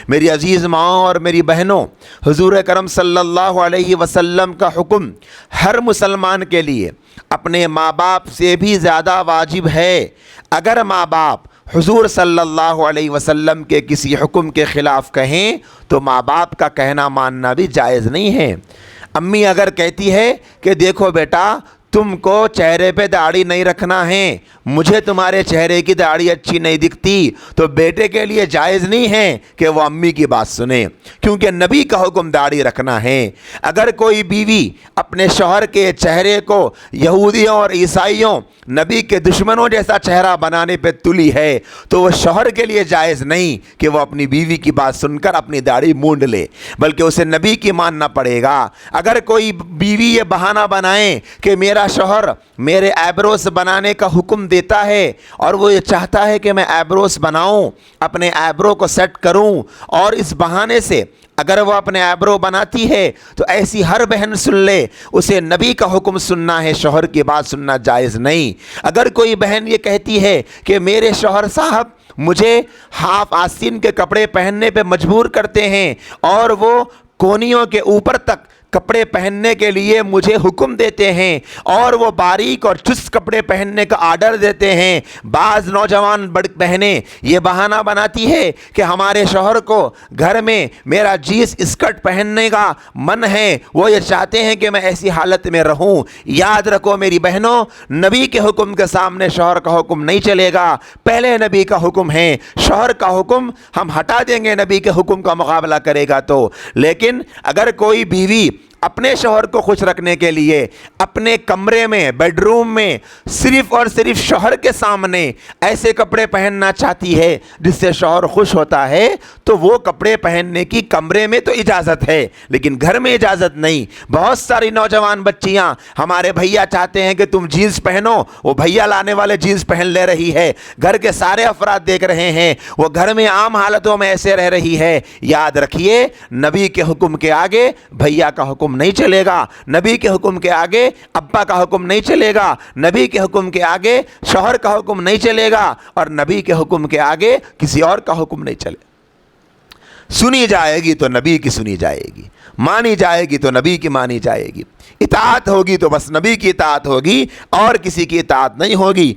میری عزیز ماں اور میری بہنوں، حضور اکرم صلی اللہ علیہ وسلم کا حکم ہر مسلمان کے لیے اپنے ماں باپ سے بھی زیادہ واجب ہے۔ اگر ماں باپ حضور صلی اللہ علیہ وسلم کے کسی حکم کے خلاف کہیں تو ماں باپ کا کہنا ماننا بھی جائز نہیں ہے۔ امی اگر کہتی ہے کہ دیکھو بیٹا، تم کو چہرے پہ داڑھی نہیں رکھنا ہے، مجھے تمہارے چہرے کی داڑھی اچھی نہیں دکھتی، تو بیٹے کے لیے جائز نہیں ہے کہ وہ امی کی بات سنے، کیونکہ نبی کا حکم داڑھی رکھنا ہے۔ اگر کوئی بیوی اپنے شوہر کے چہرے کو یہودیوں اور عیسائیوں، نبی کے دشمنوں جیسا چہرہ بنانے پہ تلی ہے تو وہ شوہر کے لیے جائز نہیں کہ وہ اپنی بیوی کی بات سن کر اپنی داڑھی مونڈ لے، بلکہ اسے نبی کی ماننا پڑے گا۔ اگر کوئی بیوی یہ بہانہ بنائے کہ میرا شوہر میرے ایبروز بنانے کا حکم دیتا ہے اور وہ یہ چاہتا ہے کہ میں ایبروز بناؤں، اپنے ایبرو کو سیٹ کروں، اور اس بہانے سے اگر وہ اپنے ایبرو بناتی ہے تو ایسی ہر بہن سن لے، اسے نبی کا حکم سننا ہے، شوہر کی بات سننا جائز نہیں۔ اگر کوئی بہن یہ کہتی ہے کہ میرے شوہر صاحب مجھے ہاف آستین کے کپڑے پہننے پہ مجبور کرتے ہیں اور وہ کونیوں کے اوپر تک کپڑے پہننے کے لیے مجھے حکم دیتے ہیں اور وہ باریک اور چست کپڑے پہننے کا آرڈر دیتے ہیں، بعض نوجوان بہنیں یہ بہانہ بناتی ہے کہ ہمارے شوہر کو گھر میں میرا جینس اسکرٹ پہننے کا من ہے، وہ یہ چاہتے ہیں کہ میں ایسی حالت میں رہوں۔ یاد رکھو میری بہنوں، نبی کے حکم کے سامنے شوہر کا حکم نہیں چلے گا، پہلے نبی کا حکم ہے۔ شوہر کا حکم ہم ہٹا دیں گے نبی کے حکم کا مقابلہ کرے گا تو، لیکن اگر کوئی بیوی اپنے شوہر کو خوش رکھنے کے لیے اپنے کمرے میں، بیڈ روم میں صرف اور صرف شوہر کے سامنے ایسے کپڑے پہننا چاہتی ہے جس سے شوہر خوش ہوتا ہے، تو وہ کپڑے پہننے کی کمرے میں تو اجازت ہے لیکن گھر میں اجازت نہیں۔ بہت ساری نوجوان بچیاں ہمارے بھیا چاہتے ہیں کہ تم جینس پہنو، وہ بھیا لانے والے جینس پہن لے رہی ہے، گھر کے سارے افراد دیکھ رہے ہیں، وہ گھر میں عام حالتوں میں ایسے رہ رہی ہے۔ یاد رکھیے، نبی کے حکم کے آگے بھیا کا حکم نہیں چلے گا، نبی کے حکم کے آگے ابا کا حکم نہیں چلے گا، نبی کے حکم کے آگے شوہر کا حکم نہیں چلے گا، اور نبی کے حکم کے آگے کسی اور کا حکم نہیں چلے گا۔ سنی جائے گی تو نبی کی سنی جائے گی، مانی جائے گی تو نبی کی مانی جائے گی، اطاعت ہوگی تو بس نبی کی اطاعت ہوگی اور کسی کی اطاعت نہیں ہوگی۔